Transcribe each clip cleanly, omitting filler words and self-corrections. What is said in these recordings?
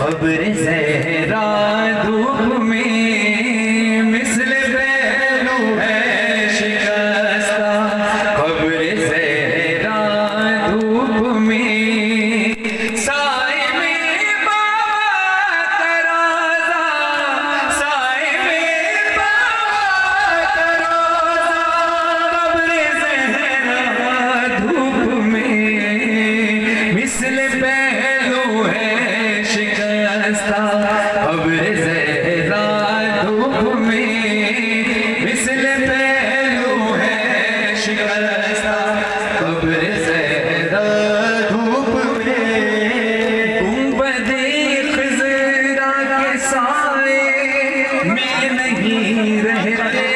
खबर ज़हरा धूप में मिसल पहलू है शिकस्ता। खबर ज़हरा धूप में साए में बाबा तराज़ा, साए में बाबा तराज़ा। खबर ज़हरा धूप में मिसल पहलू है शिकस्ता। खबर ज़हरा धूप में मिसल पहलू है शिकस्ता। खबर ज़हरा धूप में गुंबदे ख़िज़रा के साए में नहीं रहते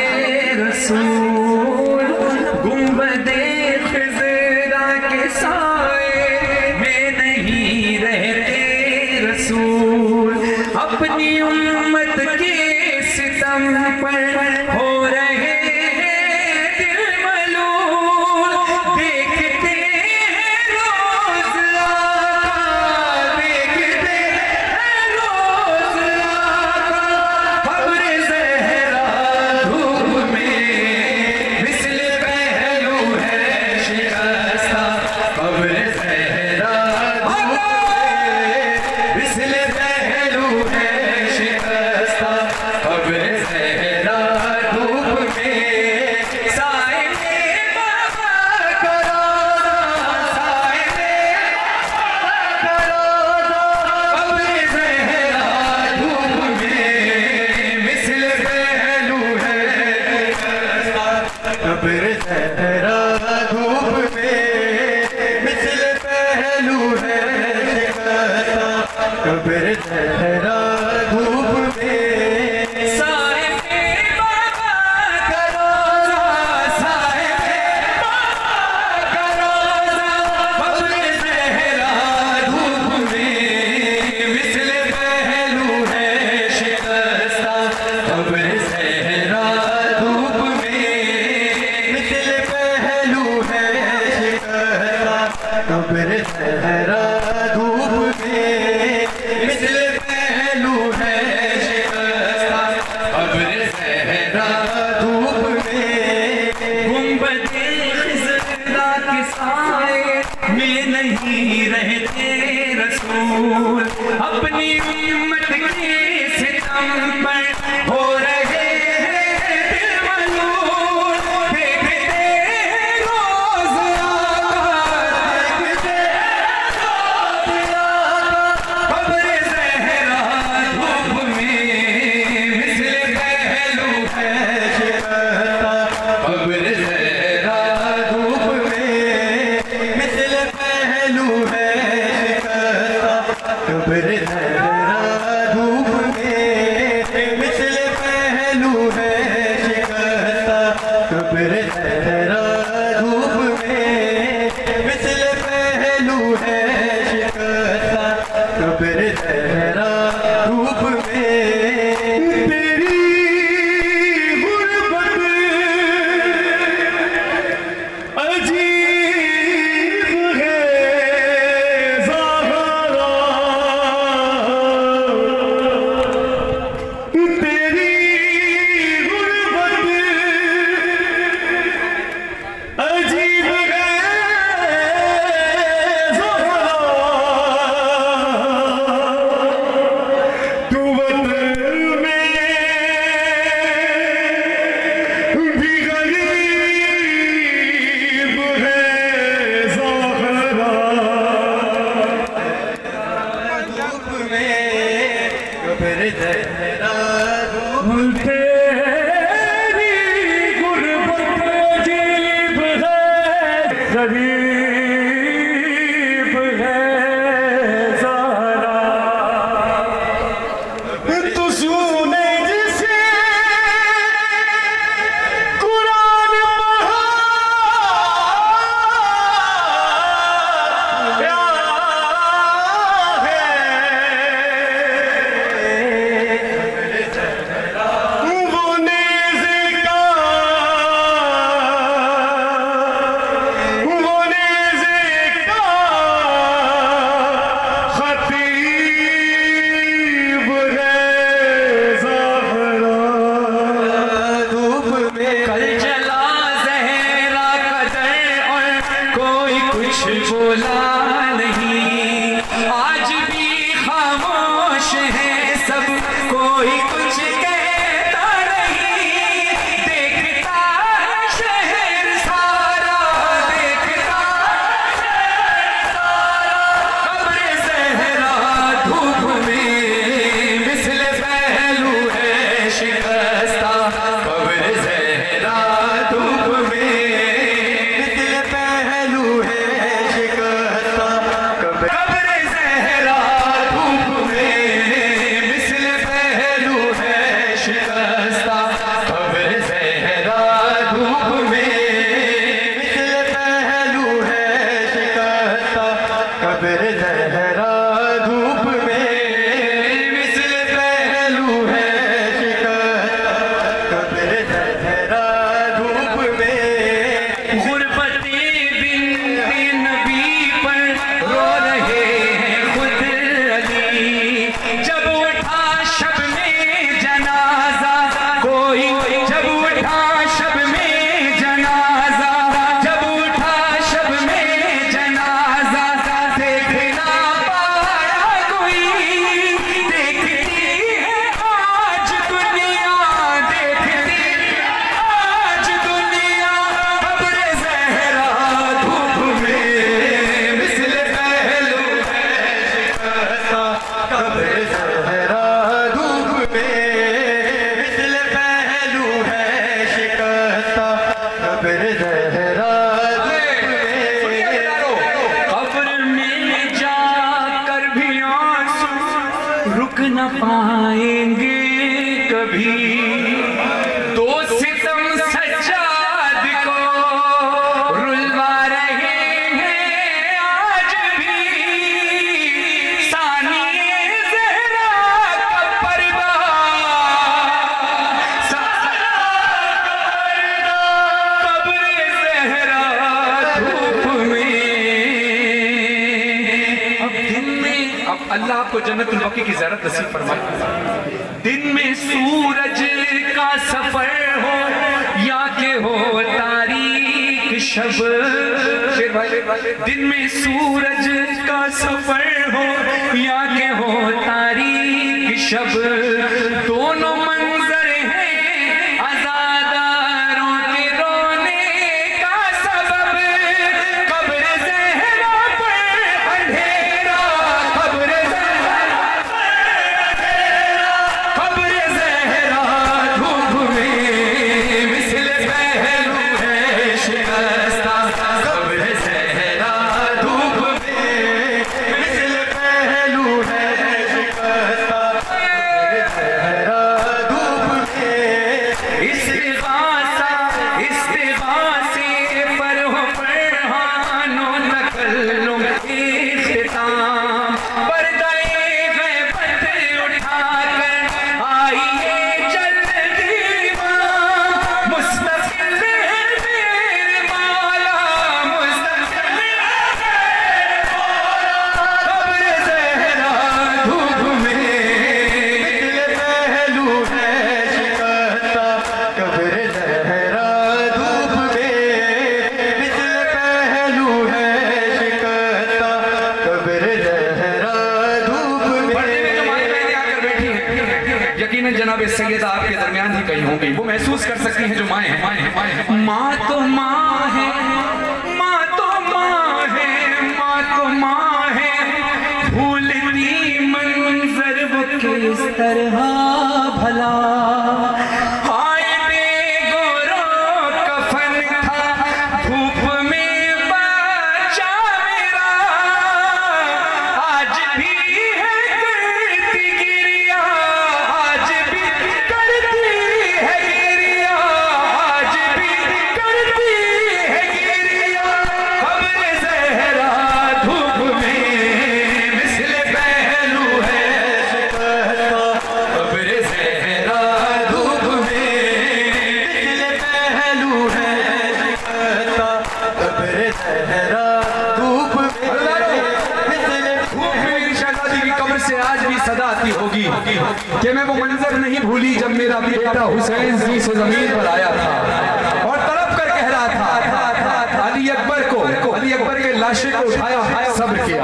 रसूल। गुंबदे ख़िज़रा के साए में नहीं रहते रसूल। अपनी उम्मत के सितम पर हो रहे हैं दिल मलूल। देखते हैं रोज़ आका, देखते हैं रोज़ आका। खबर ज़हरा धूप में मिसल पहलू है शिकस्ता। खबर ज़हरा धूप में मिसल पहलू है शिकस्ता। खबर ज़हरा धूप में साए में बाबा तराज़ा, साए में बाबा तराज़ा। खबर ज़हरा धूप में मिसल पहलू है शिकस्ता। खबर ज़हरा धूप में मिसल पहलू है शिकस्ता। खबर ज़हरा धूप में साए में बाबा तराज़ा, साए में बाबा तराज़ा। खबर ज़हरा धूप में मिसल पहलू है शिकस्ता। खबर ज़हरा धूप में मिसल पहलू है शिकस्ता। खबर ज़हरा धूप में मिसल पहलू है शिकस्ता। खबर ज़हरा धूप में गुंबदे ख़िज़रा के साए में नहीं रहते रसूल। अपनी उम्मत के सितम पर हो रहे हैं दिल मलूल। देखते हैं रोज़ आका, देखते हैं रोज़ आका। खबर ज़हरा धूप में मिसल पहलू है शिकस्ता। खबर ज़हरा धूप में मिसल पहलू है शिकस्ता। खबर ज़हरा धूप में मिसल पहलू है शिकस्ता। खबर ज़हरा धूप में मिसल पहलू है शिकस्ता। खबर ज़हरा धूप में तेरी गुर्बत अजीब है। कुछ बोला नहीं, आज भी खामोश है सब, कोई कुछ कहता नहीं। देखता है शहर सारा, देखता है सारा, कब्र ज़हरा धूप में मिसल पहलू है शिकस्ता, कब्र ज़हरा धूप में मिसल पहलू है शिकस्ता, कब्र ज़हरा धूप में मिसल पहलू है शिकस्ता, कब्र ज़हरा धूप में मिसल पहलू है शिकस्ता, कब्र ज़हरा धूप में मिसल पहलू है शिकस्ता, कब्र ज़हरा धूप में। गुरबते बिन नबी पर रो रहे हैं खुद अली, जब उठा शब में जनाजा कोई, जब उठा शब में जनाजा, जब उठा शब में जनाजा, देख ना पाया कोई, देखती है आज दुनिया, देखती आज दुनिया, कब्र ज़हरा धूप में मिसल पहलू है शिकस्ता, कब्र ज़हरा धूप में मिसल पहलू है शिकस्ता, कब्र ज़हरा धूप में। कब्र में जाकर भी आंसू रुक न पाएंगे कभी, दो सितम सज्जाद को रुलवा रहे हैं आज भी, सानिए ज़हरा का पर्दा, कब्र ज़हरा धूप में। अब दिन में, अब अल्लाह आपको जन्नतुल बकी की ज़ियारत नसीब फरमाए। दिन में सूरज का सफर हो या के हो तारीक शब, दिन में सूरज का सफर हो या के हो तारीक शब, दोनों मंजर हैं आज़ादारों के रोने का सबब, कब्र ज़हरा पर अंधेरा, कब्र ज़हरा धूप में मिसल पहलू है शिकस्ता, कब्र ज़हरा धूप में मिसल पहलू है शिकस्ता, कब्र ज़हरा धूप में। इस्तिग़ासे पर हो फरहानो तकल्लुम इख्तिताम, पर्दाए ग़ैबत उठाकर आइए जल्दी इमाम, मुस्तक़िल है मेरे मौला, मुस्तक़िल है मेरे मौला, कब्र ज़हरा धूप में मिसल पहलू है शिकस्ता, कब्र ज़हरा धूप में मिसल पहलू है शिकस्ता, कब्र ज़हरा धूप में। पर्दे में जो माई बहनें आकर बैठी हैं, यकीनन जनाब सैयदा आपके दरमियान ही कहीं होंगी, वो महसूस कर सकती हैं जो माँ है। माँ तो माँ है, माँ तो माँ है, माँ तो माँ है, भूलती मंजर वो किस तरह भला, हाय बेगोरो कफन था धूप में बचा मेरा, आज भी है करती गिरिया, आज भी करती है गिरिया, आज भी करती है गिरिया, कब्र ज़हरा धूप में मिसल पहलू है शिकस्ता, कब्र ज़हरा धूप में मिसल पहलू है शिकस्ता, कब्र ज़हरा धूप में मिसल धूप में। शहजादी की कब्र से आज भी सदा आती होगी कि मैं वो मंजर नहीं भूली जब मेरा बेटा हुसैन से जमीन पर आया था और तड़प कर कह रहा था, अली अकबर के लाशे को उठाया, सब्र किया।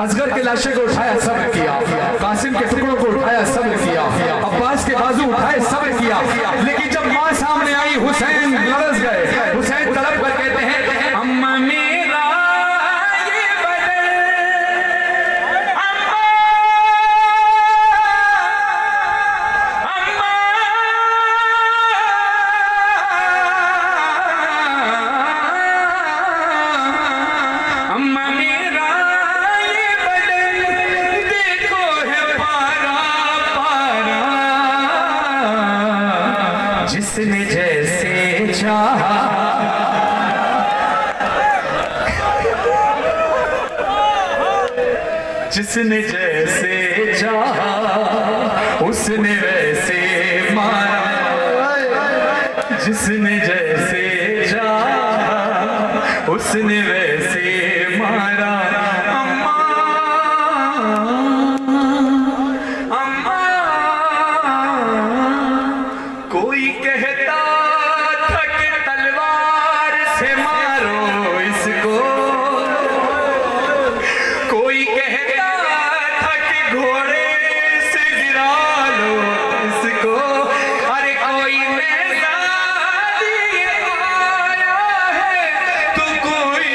असगर के लाशे को उठाया, सब्र किया। कासिम के टुकड़ों को उठाया, सब्र किया। अब्बास के बाजू उठाए, सब्र किया। लेकिन जब माँ सामने आई, हुसैन लरस गए। हुसैन तड़प कर कहते हैं, अम्मा मेरा ये बदन, अम्मा, अम्मा, अम्मा मेरा ये बदन देखो है पारा पारा, जिसने जैसे चाहा जिसने जैसे चाहा उसने वैसे मारा, जिसने जैसे चाहा उसने वैसे मारा। अम्मा, अम्मा, कोई कहता था कि तलवार से मारो इसको, कोई कहता था कि घोड़े से गिरा लो इसको, अरे कोई नेज़ा लिए आया है तो कोई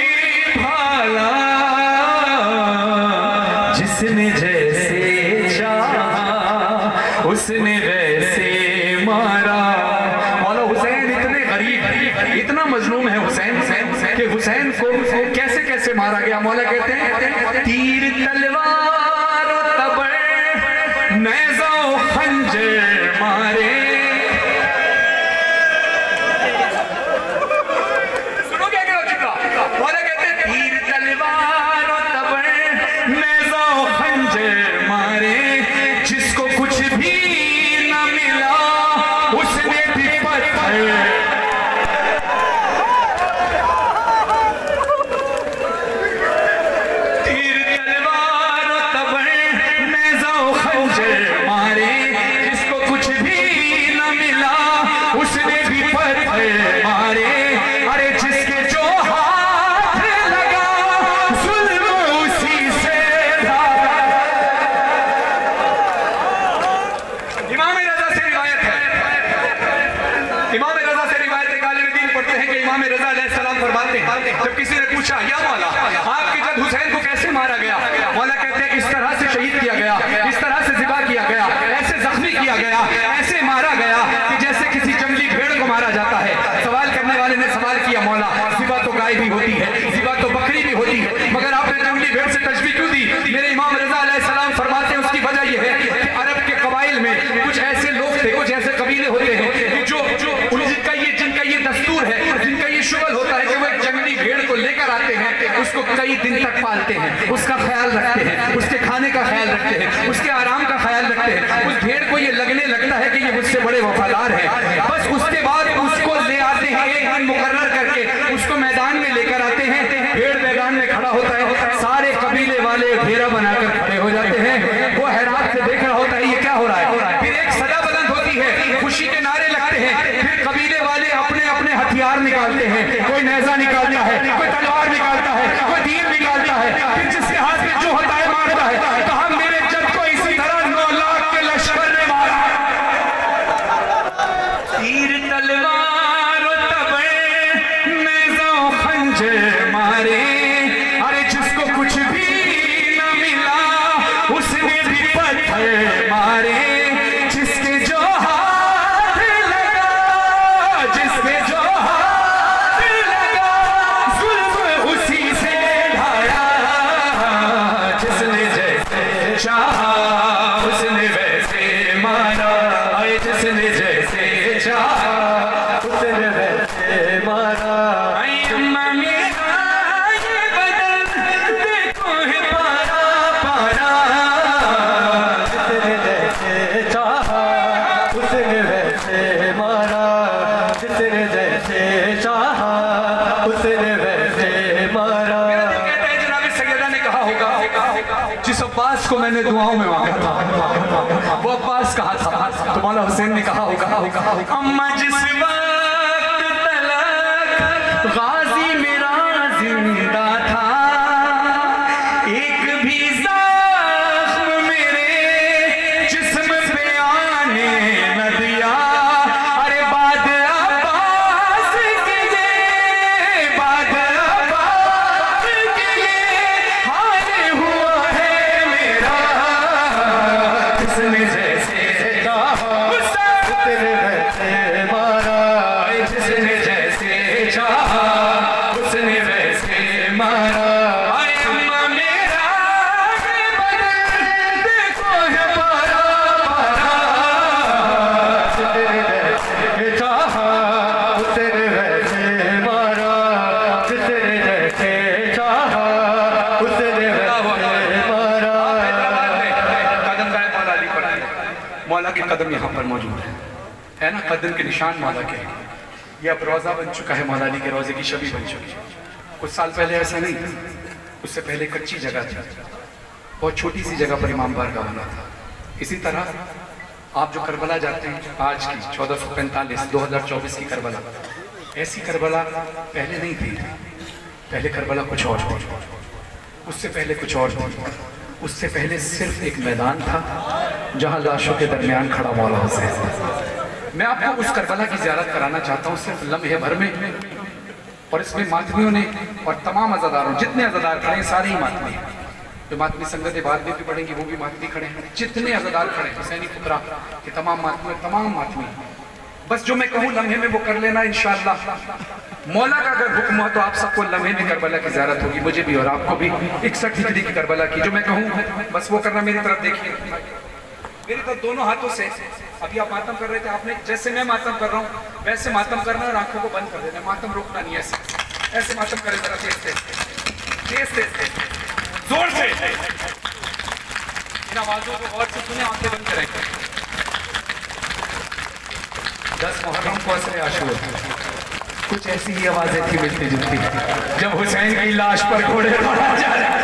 भाला, जिसने जैसे चाहा उसने वैसे मारा। मौला हुसैन इतने गरीब, इतना मजलूम है हुसैन कि हुसैन को कैसे कैसे मारा गया। मौला कहते हैं, तीर तलवार तबर नेज़ा खंजर मारे। सुनो क्या कह रहा हूं। मौला कहते हैं, तीर तलवार तबर नेज़ा खंजर मारे, जिसको कुछ भी न मिला उसने भी पत्थर, तीर तलवार तबर नेज़ा खंजर मारे, जिसको कुछ भी न मिला उसने भी पत्थर मारे। अरे जिसके जो हाथ लगा जुल्म उसी से धारा। इमाम रज़ा से रिवायत है, इमाम रज़ा से रिवायत है, गालिब दीन पढ़ते हैं कि इमाम रज़ा अलैहिस्सलाम फरमाते हैं, जब किसी ने पूछा, या मौला आपके जब हुसैन को कैसे मारा गया, मौला कहते हैं इस तरह से शहीद किया गया, इस तरह से ज़िबा किया गया, ऐसे जख्मी किया गया, ऐसे मारा गया कि जैसे किसी जंगली भेड़ को मारा जाता है। सवाल करने वाले ने सवाल किया, मौला ज़िबा तो गाय भी होती है, ज़िबा तो बकरी भी होती है, मगर आपने जंगली भेड़ से तशबीह क्यों दी? मेरे इमाम रज़ा अलैहिस्सलाम फरमाते हैं उसकी वजह यह है कि अरब के कबाइल में कुछ ऐसे लोग थे, कुछ ऐसे कबीले होते हैं कि जो जिनका ये दस्तूर है, जिनका ये शुगल होता है कि वो एक जंगली भेड़ को लेकर आते हैं, उसको कई दिन तक पालते हैं, उसका ख्याल रखते हैं, उसके खाने का ख्याल रखते हैं, उसके आराम का ख्याल रखते हैं। उस भेड़ को ये लगने लगता है कि ये मुझसे बड़े वफादार हैं, बस उसके बाद उसको ले आते हैं, एक दिन मुकर्रर करके उसको मैदान में लेकर आते हैं। भेड़ मैदान में खड़ा होता है, सारे कबीले वाले घेरा बनाकर खड़े हो जाते हैं, वो हैरान से देख रहा होता है ये क्या हो रहा है। फिर एक सदा बुलंद होती है, खुशी के नारे लगते हैं, फिर कबीले वाले अपने अपने हथियार निकालते हैं, कोई नेज़ा निकालता है, कोई तलवार निकालता है, कोई तीर निकालता है, फिर जिसके हाथ में जो होता है मारता है। कहा मेरे जद को इसी तरह 9 लाख के लश्कर ने मारा। तीर तलवार तबर नेज़ा खंजर मारे, अरे जिसको कुछ भी न मिला उसने भी पत्थर मारे, जिसके जो हाथ लगा, जिसके जो हाथ लगा जुल्म उसी से ढाया, जिसने जैसे चाहा उसने वैसे मारा, अरे जिसने जैसे चाहा उसने वैसे मारा। अम्मा मेरा ये बदन देखो है पारा पारा, जिसने जैसे चाहा उसने वैसे मारा, जिसने जैसे चाहा उसने वैसे मारा। मेरा दिल कहता है जनाब सैयदा ने कहा होगा, जिस अब्बास को मैंने दुआओं में मांगा था वो अब्बास कहा था, तो मौला हुसैन ने कहा होगा, अम्मा जिस वक्त तलक गाजी मेरा मौला के कदम यहाँ पर मौजूद है ना, कदम के निशान मौला के हैं। ये अब रोज़ा बन चुका है, मौला अली के रोज़े की शबी बन चुकी है। कुछ साल पहले ऐसा नहीं था, उससे पहले कच्ची जगह थी, बहुत छोटी सी जगह पर इमाम बारगाह बना था। इसी तरह आप जो करबला जाते हैं आज की 1445 2024 की करबला, ऐसी करबला पहले नहीं थी। पहले करबला कुछ और थी, उससे पहले कुछ और थी। उससे पहले सिर्फ एक मैदान था जहां लाशों के दरमियान खड़ा मौला हुसैन। मैं आपको उस करबला की ज़ियारत कराना चाहता हूँ सिर्फ लम्हे भर में। और इसमें मातमियों ने और तमाम अज़ादारों, जितने अज़ादार खड़े हैं सारे ही मातमी हैं। जो मातमी संगत बाद में भी पढ़ेंगे वो भी मातमी खड़े हैं। जितने अज़ादार खड़े हैं हुसैनी पुत्रा के तमाम मातमी। बस जो मैं कहूँ लम्हे में वो कर लेना इंशाअल्लाह। मौला का अगर हुक्म हो तो आप सबको लम्हे में करबला की ज़ियारत होगी, मुझे भी और आपको भी। 61 हिजरी की करबला की जो मैं कहूँ बस वो करना। मेरी तरफ देखिए, मेरी तरफ दोनों हाथों से। अभी आप मातम कर रहे थे, आपने जैसे मैं मातम कर रहा हूँ वैसे मातम करना और आंखों को बंद कर देना। मातम रोकना नहीं, ऐसे मातम करें जरा तेज जोर से। इन आवाजों को गौर से सुने, आंखें बंद करें। 10 मुहर्रम को असर आशूर, कुछ ऐसी ही आवाजें थी मिलती जुलती जब हुसैन की लाश पर घोड़े दौड़ा जा रहे।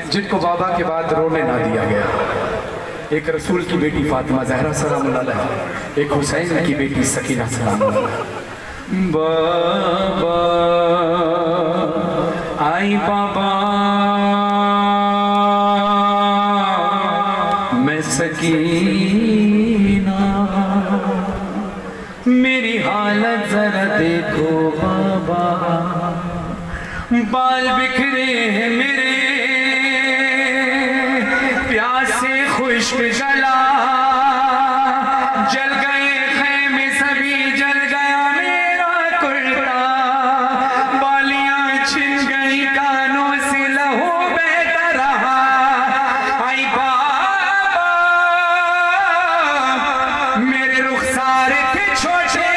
जिनको बाबा के बाद रोने ना दिया गया। एक रसूल की बेटी फातिमा ज़हरा सलामुल्लाह अलैहा, एक हुसैन की बेटी सकीना सलामुल्लाह। बाबा आई बाबा मैं सकीना, मेरी हालत जरा देखो बाबा, बाल बिखरे हैं मेरे, खुश्क जला, जल गए खैमे सभी, जल गया मेरा कुर्ता, बालियां छिन गई कानों से लहू बहता रहा। आई बाबा मेरे रुखसार थे छोटे,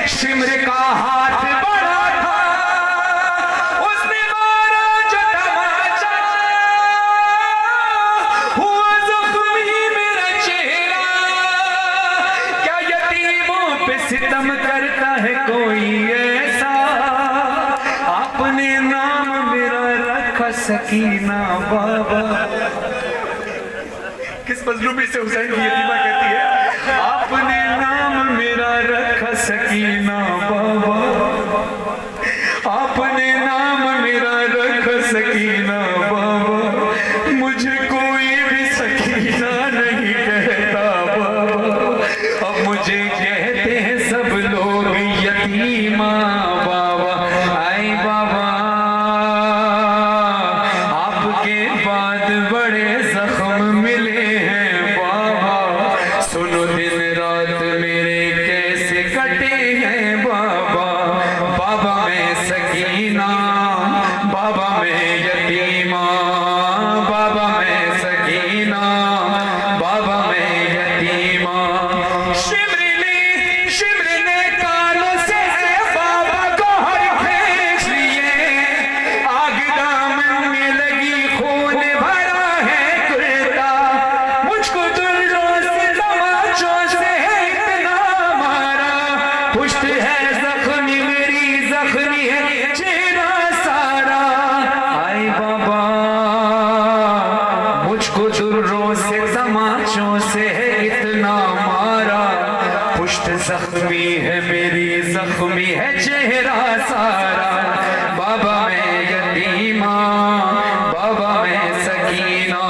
शिमर का हाथ बड़ा था, उसने मारा जो तमाचा, सकीना बाबा। किस मजलूमी से हुसैन की यतीमा कहती है, आपने नाम मेरा रखा सकीना बाबा, आपने नाम मेरा रखा सकीना बाबा, मुझे कोई भी सकीना नहीं कहता बाबा, अब मुझे कहते हैं सब लोग यतीमा बाबा। आई बाबा आपके बाद बड़े जख्म मिले हैं बाबा, सुनो दिन रात मेरे कैसे कटे हैं बाबा। बाबा मैं सकीना, बाबा मैं यतीमा, बाबा मैं सकीना, बाबा मैं यतीमा। शिमर ने कानों से बाबा को हर फेंक लिए, आग दामन में लगी खून भरा है कुर्ता, मुझको दुर्रों से तमाचों से इतना मारा, पुष्ट है जख्मी मेरी जख्मी है चेहरा सारा। आई बाबा मुझको दुर्रों से तमाचों से इतना मारा, पुष्ट जख्मी है मेरी जख्मी है चेहरा सारा। बाबा मैं यतीमा, बाबा मैं सकीना,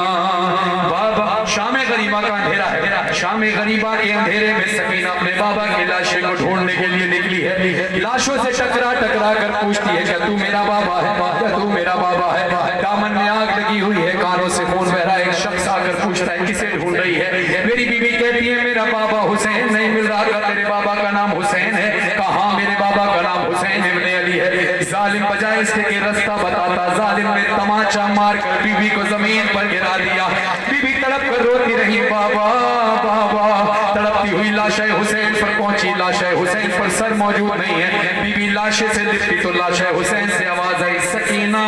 बाबा। शाम गरीबा का अंधेरा है, शाम गरीबा के अंधेरे में सकीना अपने बाबा की लाशें को ढूंढने के लिए निकली है। लाशों से टकरा टकरा कर पूछती है, क्या तू मेरा बाबा है, क्या तू मेरा बाबा है। दामन में आग लगी हुई है, कानों से खून बह रहा है। एक शख्स आकर पूछता है, किसे ढूंढ रही है। मेरी बीवी कहती है, मेरा बाबा हुसैन नहीं मिल रहा। क्या तेरे बाबा का नाम हुसैन है? कहा मेरे बाबा का नाम हुसैन इब्ने अली है। जालिम बजाय इसके कि रास्ता बताता, जालिम ने तमाचा मार कर बीवी को जमीन पर गिरा दिया। बीवी तड़प कर रोती रही, बाबा बाबा। तड़पती हुई लाशे हुसैन पर पहुंची, लाशे हुसैन पर सर मौजूद नहीं है। बीवी लाशे से लिपटी तो लाशे हुसैन से आवाज आई, सकीना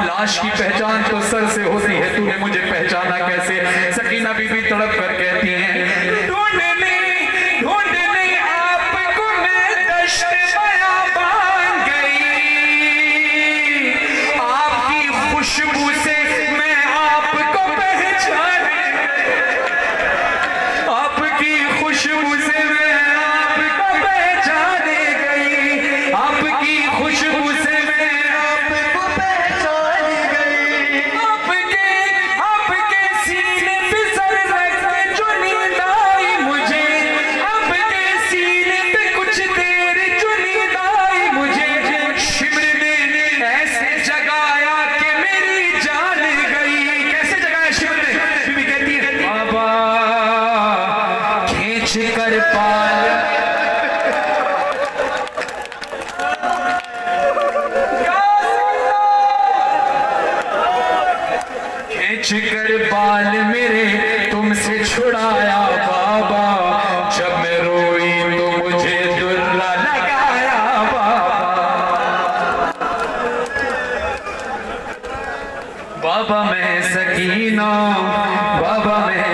लाश की पहचान तो सर से होती है, तूने मुझे पहचाना कैसे? सकीना बीबी तड़प कर कहती है, ढूंढने आपको मैं दश्त बयाबान गई, आपकी खुशबू से मैं आपको पहचान, आपकी खुशबू से मैं आपको पहचाने गई, आपकी खुशबू से मैं आपको पहचान गई। आपके सीने पे सर रख के जो नींद आई मुझे, आपके सीने पे कुछ देर जो नींद आई मुझे, शिमर ने ऐसे जगाया कि मेरी जान गई। कैसे जगाया शिमर ने? बीबी कहती है, बाबा खींच कर पाल, खींच कर बाल मेरे तुमसे छुड़ाया बाबा, जब मैं रोई तो मुझे दुर्रा लगाया बाबा। बाबा मैं सकीना, बाबा मैं।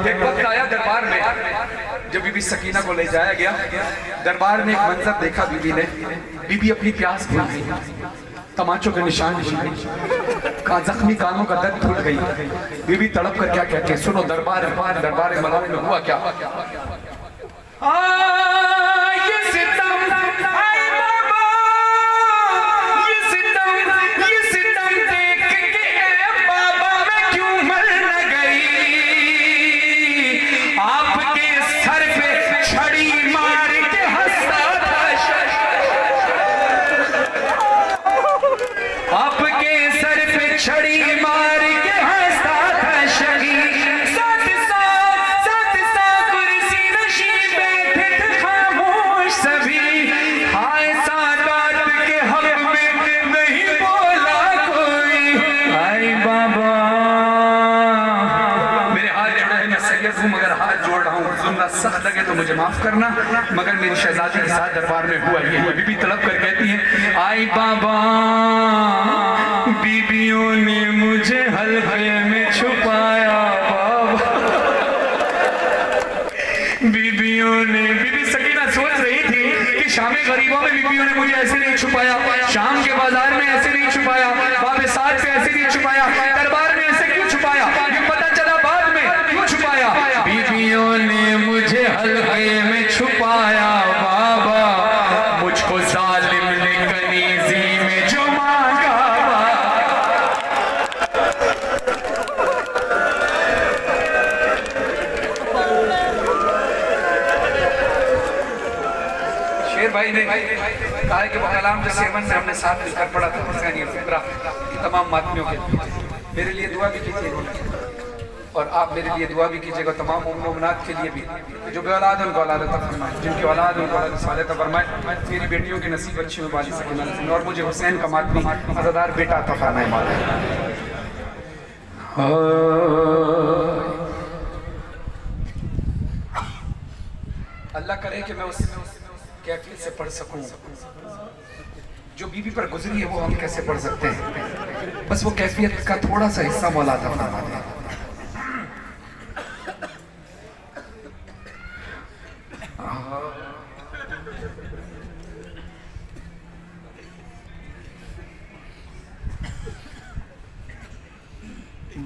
एक वक्त आया दरबार में, जब बीबी सकीना को ले जाया गया, दरबार में एक मंजर देखा बीबी ने। बीबी अपनी प्यास भूल गई, तमाचों के निशान का जख्मी कानों का दर्द भूल गई। बीबी तड़प कर क्या कहती है, सुनो। दरबार मलाने में हुआ क्या? ये सितम, ये सितम देख के बाबा मैं क्यों मर न गई, आपके सर पे छड़ी मार के हंसता था, आपके सर पे छड़ी मार के हंसता था शहीद। साथ कुर्सी नशी बैठे थे खामोश सभी, हाय सादात के हक में नहीं बोला कोई। हाय बाबा मेरे हाथ जोड़ा है, मैं सैयद हूँ मगर हाथ जोड़ रहा हूँ, जुम्मन सख्त लगे तो मुझे माफ करना, मगर मेरी शहजादी के साथ दरबार में हुआ ये। बीबी तड़प कर कहती है, आई बाबा बीबियों ने मुझे हल्के में छुपाया बाबा, बीबियों ने। बीबी सकीना सोच रही थी कि शामी गरीबों में बीबियों ने मुझे ऐसे नहीं छुपाया, शाम के बाजार में ऐसे नहीं छुपाया, बाबे साथ पे ऐसे नहीं छुपाया, दरबार में ऐसे क्यों छुपाया, ये पता चला बाद में क्यों छुपाया। बीबियों ने मुझे हल्के में छुपाया बाबा, मुझको जालिम ने कनीजी में जो मांगा। शेर भाई ने कहा है कि वो कलाम के सेवन में हमने साथ मिलकर पढ़ा था हुसैनी फिक्रा तमाम मातमियों के। मेरे लिए दुआ भी कीजिएगा और आप मेरे लिए दुआ भी कीजिएगा, तमाम मोमिनात के लिए भी, जो बे औलाद उनको औलाद अता फरमाए, जिनकी औलाद उनको औलाद सालेह अता फरमाए। मेरी बेटियों की नसीब अच्छी में वाली सकीना और मुझे हुसैन का मातमी अज़ादार बेटा अता फरमाए मौला। अल्लाह करे कि मैं उस कैफियत से पढ़ सकूं जो बीबी पर गुजरी है, वो हम कैसे पढ़ सकते हैं। बस वो कैफियत का थोड़ा सा हिस्सा मौला अता फरमा दे।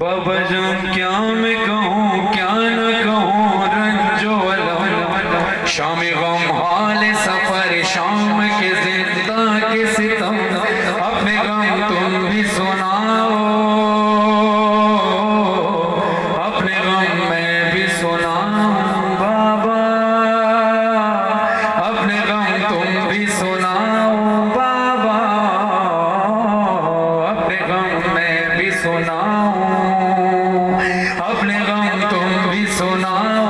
बाबा जान क्या मैं कहूँ क्या न कहूँ, रंजो अलम शाम गम हाल सफर शाम के जिंदा के सितम, अपने गम तुम भी सुनाओ, अपने गम मैं भी सुनाऊं बाबा, अपने गम तुम भी सुनाओ बाबा, अपने गम मैं भी सुनाऊं, अपने गम तुम भी सुनाओ,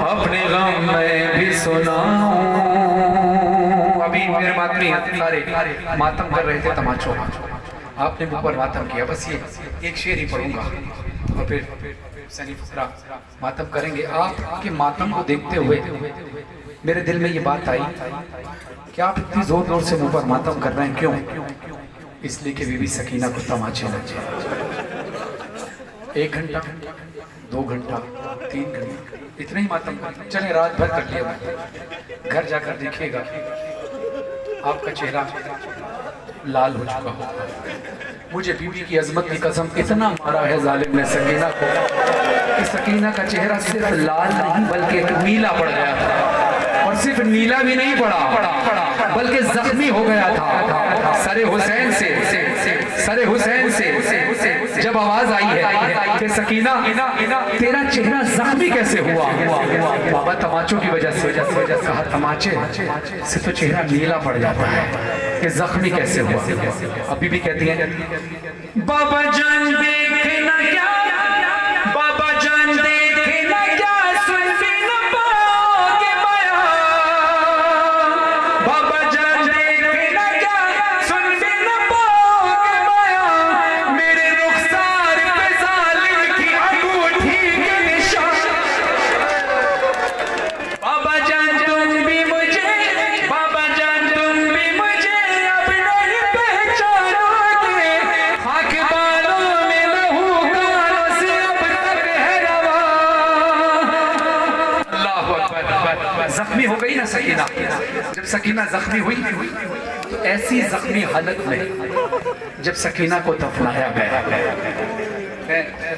अपने गम मैं भी सुनाऊं। अभी मेरे मातमी सारे मातम कर रहे थे तमाचों, आपने मुझ पर मातम किया, बस ये एक शेर ही पढ़ूंगा और फिर सनी फुकरा मातम करेंगे। आपके मातम को देखते हुए मेरे दिल में ये बात आई कि आप इतनी जोर जोर से मुझ पर मातम कर रहे हैं, क्यों? इसलिए कि बीबी सकीना को तमाचे लगे। 1 घंटा 2 घंटा 3 घंटा इतने ही मातम कर, चले रात भर कर लिया, घर जाकर देखिएगा आपका चेहरा लाल हो चुका होगा। मुझे बीबी की अजमत की कसम इतना मारा है जालिम ने सकीना को कि सकीना का चेहरा सिर्फ लाल नहीं बल्कि एक नीला पड़ गया था, और सिर्फ नीला भी नहीं पड़ा बल्कि जख्मी हो गया था। सरे हुसैन से जब आवाज आई है कि सकीना तेरा चेहरा जख्मी कैसे हुआ, बाबा तमाचों की वजह से कहा तमाचे से तो चेहरा नीला पड़ जाता है, कि जख्मी कैसे हुआ। अभी भी कहती हैं बाबा जान देखना क्या, बाबा जान देखना क्या, सुन भी न पाओगे बयां, बाबा जान देखना क्या, सुन भी न पाओगे बयां, मेरे रुखसार पे जालिम की अंगूठी के निशान, बाबा जान तुम भी मुझे, बाबा जान तुम भी मुझे अब नहीं पहचानोगे, खाक बालों में लहू गालों से अब तक है रवा। अल्लाहु अकबर। जख्मी हो गई ना सकीना, जब सकीना जख्मी हुई तो ऐसी जख्मी हालत में जब सकीना को दफनाया गया,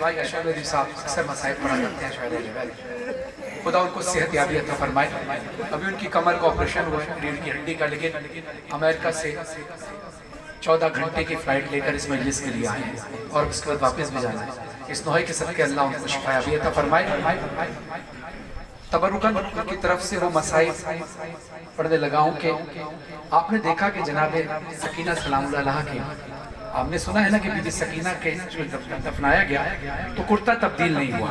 भाई अशरफ अली साहब अक्सर मसाइब पढ़ा करते हैं, शायद खुदा उनको सेहत याबी अता फरमाए। अभी उनकी कमर का ऑपरेशन हुआ है, रीढ़ की हड्डी का, लेकिन अमेरिका से 14 घंटे की फ्लाइट लेकर इस मजलिस के लिए आए हैं और उसके बाद वापस भी जाना है। इस नोहे के सदके अल्लाह उनको शिफा याबी अता फरमाए। तबरुकन की तरफ से वो मसाइब पढ़ने लगा हूँ कि आपने देखा कि जनाब सकीना सलामुल्लाह अलैहा की, आपने सुना है ना कि बीबी सकीना के जो दफनाया गया तो कुर्ता तब्दील नहीं हुआ,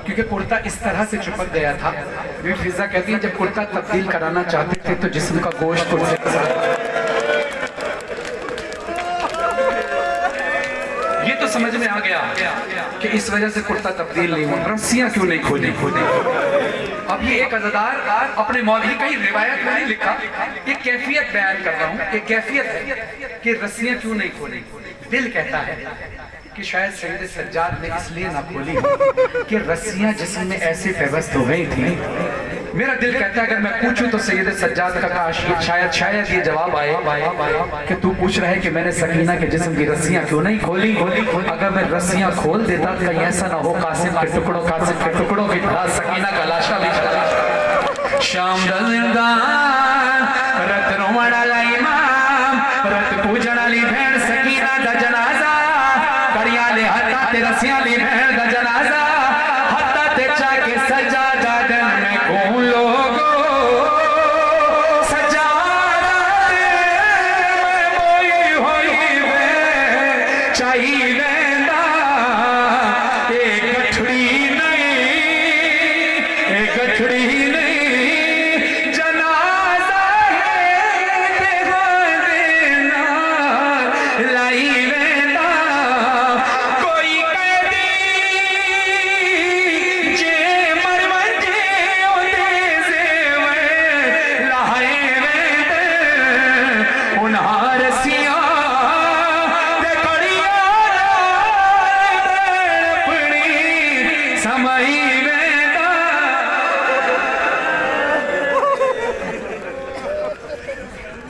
क्योंकि कुर्ता इस तरह से चिपक गया था। बीबी फिजा कहती है जब कुर्ता तब्दील कराना चाहते थे तो जिस्म का गोश्त कुर्ते के साथ, ये तो समझ में आ गया कि इस वजह से कुर्ता तब्दील नहीं हुआ। रस्सियां क्यों नहीं खोली? अब ये एक अज़ादार अपने मौलवी कहीं रिवायत में नहीं लिखा, ये कैफियत बयान कर रहा हूँ, एक कैफियत है कि रस्सियां क्यों नहीं खोली। दिल कहता है कि शायद सैयद सज्जाद ने इसलिए ना खोली कि रस्सियां जिस्म में ऐसे पेवस्त हो गई थी मेरा दिल कहता है अगर मैं पूछूं तो सैयद सज्जाद का काश शायद ये जवाब आए कि तू पूछ रहा है कि मैंने सकीना के जिस्म की रस्सियां क्यों नहीं खोली। अगर मैं रस्सियां खोल देता तो कहीं ऐसा ना हो कासिम के टुकड़ों की तरह सकीना का लाशा भी शाम